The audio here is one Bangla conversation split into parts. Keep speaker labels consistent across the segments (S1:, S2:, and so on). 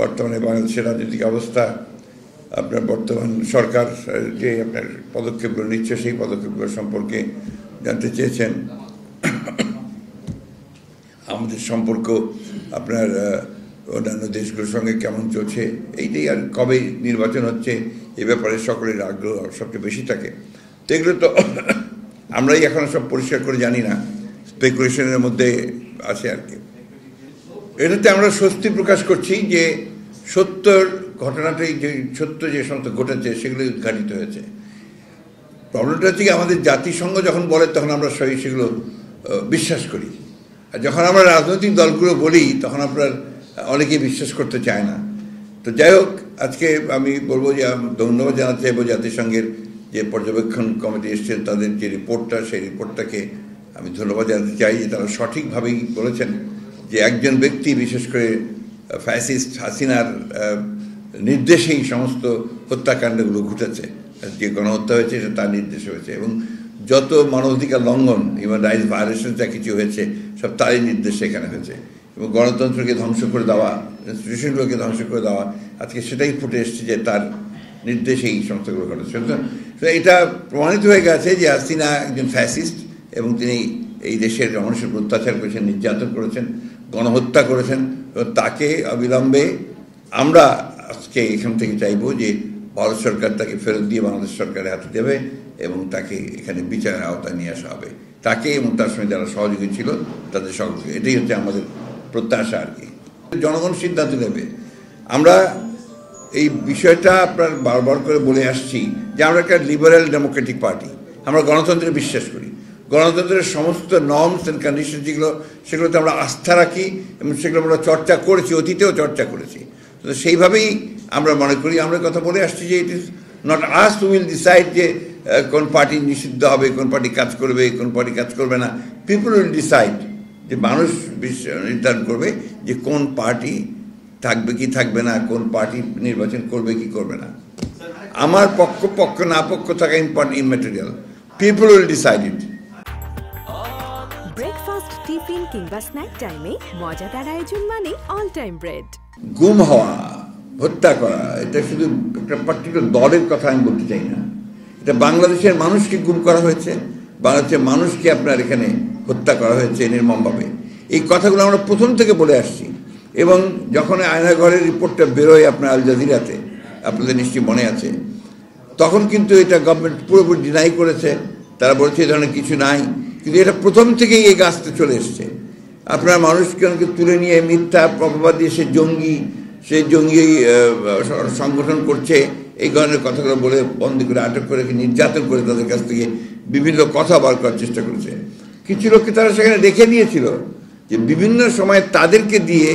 S1: বর্তমানে বাংলাদেশের রাজনৈতিক অবস্থা, আপনার বর্তমান সরকার যে আপনার পদক্ষেপগুলো নিচ্ছে সেই পদক্ষেপগুলো সম্পর্কে জানতে চেয়েছেন। আমাদের সম্পর্ক আপনার অন্যান্য দেশগুলোর সঙ্গে কেমন চলছে, এইটাই, আর কবে নির্বাচন হচ্ছে এ ব্যাপারে সকলের আগ্রহ সবচেয়ে বেশি থাকে। তো এগুলো তো আমরাই এখন সব পরিষ্কার করে জানি না, স্পেকুলেশনের মধ্যে আছে আর কি। এটাতে আমরা স্বস্তি প্রকাশ করছি যে সত্যর ঘটনাটাই, যে সত্য যে সমস্ত ঘটেছে সেগুলো উদ্ঘাটিত হয়েছে। প্রবলেমটা হচ্ছে কি, আমাদের জাতিসংঘ যখন বলে তখন আমরা সেগুলো বিশ্বাস করি, আর যখন আমরা রাজনৈতিক দলগুলো বলি তখন আপনার অনেকেই বিশ্বাস করতে চায় না। তো যাই হোক, আজকে আমি বলবো যে ধন্যবাদ জানাতে চাইবো জাতিসংঘের যে পর্যবেক্ষণ কমিটি এসছেন, তাদের যে রিপোর্টটা, সেই রিপোর্টটাকে আমি ধন্যবাদ জানাতে চাই যে তারা সঠিকভাবেই বলেছেন যে একজন ব্যক্তি, বিশেষ করে ফ্যাসিস্ট হাসিনার নির্দেশেই সমস্ত হত্যাকাণ্ডগুলো ঘটেছে। যে গণহত্যা হয়েছে সেটা তার নির্দেশে হয়েছে, এবং যত মানবাধিকার লঙ্ঘন, হিউম্যান রাইটস ভায়োলেশন যা কিছু হয়েছে সব তারই নির্দেশে এখানে হয়েছে। এবং গণতন্ত্রকে ধ্বংস করে দেওয়া, ইনস্টিটিউশনগুলোকে ধ্বংস করে দেওয়া, আজকে সেটাই ফুটে এসছে যে তার নির্দেশে এই সমস্তগুলো ঘটেছে। তো এটা প্রমাণিত হয়ে গেছে যে হাসিনা একজন ফ্যাসিস্ট, এবং তিনি এই দেশের মানুষের অত্যাচার করেছেন, নির্যাতন করেছেন, গণহত্যা করেছেন। তাকে অবিলম্বে আমরা আজকে এখান থেকে চাইবো যে ভারত সরকার তাকে ফেরত দিয়ে বাংলাদেশ সরকারের হাতে দেবে, এবং তাকে এখানে বিচারের আওতায় নিয়ে আসা হবে, তাকে এবং তার সঙ্গে যারা সহযোগী ছিল তাদের সকলকে। এটাই হচ্ছে আমাদের প্রত্যাশা আর কি। জনগণ সিদ্ধান্ত নেবে। আমরা এই বিষয়টা আপনার বারবার করে বলে আসছি যে আমরা একটা লিবারেল ডেমোক্রেটিক পার্টি, আমরা গণতন্ত্রে বিশ্বাস করি। গণতন্ত্রের সমস্ত নর্মস অ্যান্ড কন্ডিশন যেগুলো, সেগুলোতে আমরা আস্থা রাখি, এবং সেগুলো আমরা চর্চা করেছি, অতীতেও চর্চা করেছি। তো সেইভাবেই আমরা মনে করি, আমরা কথা বলে আসছি যে it is not us to will decide যে কোন পার্টি নিষিদ্ধ হবে, কোন পার্টি কাজ করবে, কোন পার্টি কাজ করবে না। পিপল উইল ডিসাইড, যে মানুষ নির্ধারণ করবে যে কোন পার্টি থাকবে কি থাকবে না, কোন পার্টি নির্বাচন করবে কি করবে না। আমার পক্ষ না পক্ষ থাকা immaterial, people will decide it.
S2: Breakfast, tiffin কিংবা স্ন্যাক টাইমে মজাদার আয়োজন মানে অল টাইম ব্রেড।
S1: গুম হওয়া, হত্যা করা, এটা শুধু একটা পার্টিকুলার দলের কথা আমি বলতে চাই না, এটা বাংলাদেশের মানুষকে গুম করা হয়েছে, বাংলাদেশের মানুষকে আপনার এখানে হত্যা করা হয়েছে নির্মমভাবে। এই কথাগুলো আমরা প্রথম থেকে বলে আসছি, এবং যখন আয়নাঘরের রিপোর্টটা বেরোয় আপনার আল জাজিরাতে, আপনাদের নিশ্চয়ই মনে আছে, তখন কিন্তু এটা গভর্নমেন্ট পুরোপুরি ডিনাই করেছে। তারা বলেছে এই ধরনের কিছু নাই, কিন্তু এটা প্রথম থেকেই এই গাছটা চলে এসছে। আপনার মানুষকে তুলে নিয়ে মিথ্যা প্রভাবাদ দিয়ে সে জঙ্গি সংগঠন করছে, এই ধরনের কথাগুলো বলে বন্দি করে, আটক করে, নির্যাতন করে তাদের কাছ থেকে বিভিন্ন কথা বার করার চেষ্টা করেছে। কিছু লোককে তারা সেখানে রেখে দিয়েছিল যে বিভিন্ন সময় তাদেরকে দিয়ে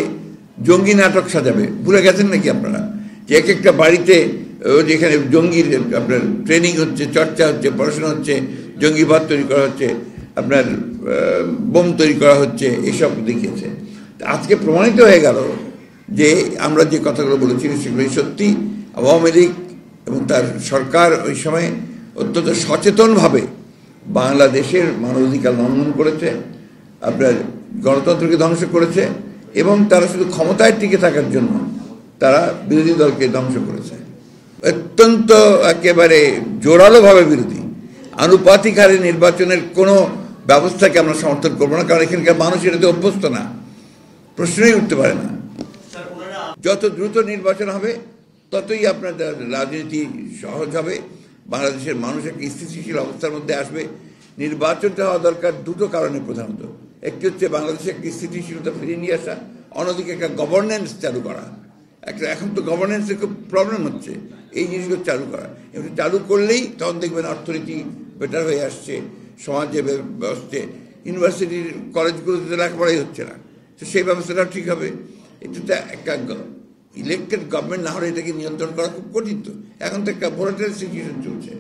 S1: জঙ্গি নাটক সাজাবে। ভুলে গেছেন নাকি আপনারা যে এক একটা বাড়িতে যেখানে জঙ্গির আপনার ট্রেনিং হচ্ছে, চর্চা হচ্ছে, পড়াশোনা হচ্ছে, জঙ্গিবাদ তৈরি করা হচ্ছে, আপনার বোম তৈরি করা হচ্ছে, এসব দেখিয়েছে। আজকে প্রমাণিত হয়ে গেল যে আমরা যে কথাগুলো বলেছি সেগুলোই সত্যি। আওয়ামী লীগ এবং তার সরকার ওই সময় অত্যন্ত সচেতনভাবে বাংলাদেশের মানবাধিকার লঙ্ঘন করেছে, আপনার গণতন্ত্রকে ধ্বংস করেছে, এবং তারা শুধু ক্ষমতায় টিকে থাকার জন্য তারা বিরোধী দলকে ধ্বংস করেছে। অত্যন্ত একেবারে জোরালোভাবে বিরোধী। আনুপাতিক হারে নির্বাচনের কোনো ব্যবস্থাকে আমরা সমর্থন করবো না, কারণ এখানকার মানুষ এটাতে অভ্যস্ত না, প্রশ্নই উঠতে পারে না। যত দ্রুত নির্বাচন হবে ততই আপনার রাজনীতি সহজ হবে, বাংলাদেশের মানুষ একটা স্থিতিশীল অবস্থার মধ্যে আসবে। নির্বাচনটা হওয়া দরকার দুটো কারণে, প্রধানত একটি হচ্ছে বাংলাদেশে একটা স্থিতিশীলতা ফিরিয়ে নিয়ে আসা, অন্যদিকে একটা গভর্নেন্স চালু করা। এখন তো গভর্নেন্সের খুব প্রবলেম হচ্ছে, এই জিনিসগুলো চালু করা। এমনি চালু করলেই তখন দেখবেন অর্থনীতি বেটার হয়ে আসছে, সমাজে ব্যবস্থা, ইউনিভার্সিটির কলেজগুলোতে লেখাপড়াই হচ্ছে না, তো সেই ব্যবস্থাটাও ঠিক হবে। এটা একটা ইলেক্টেড গভর্নমেন্ট না হলে এটাকে নিয়ন্ত্রণ করা খুব কঠিন। তো এখন তো একটা ভোলাটাইল সিচুয়েশন চলছে।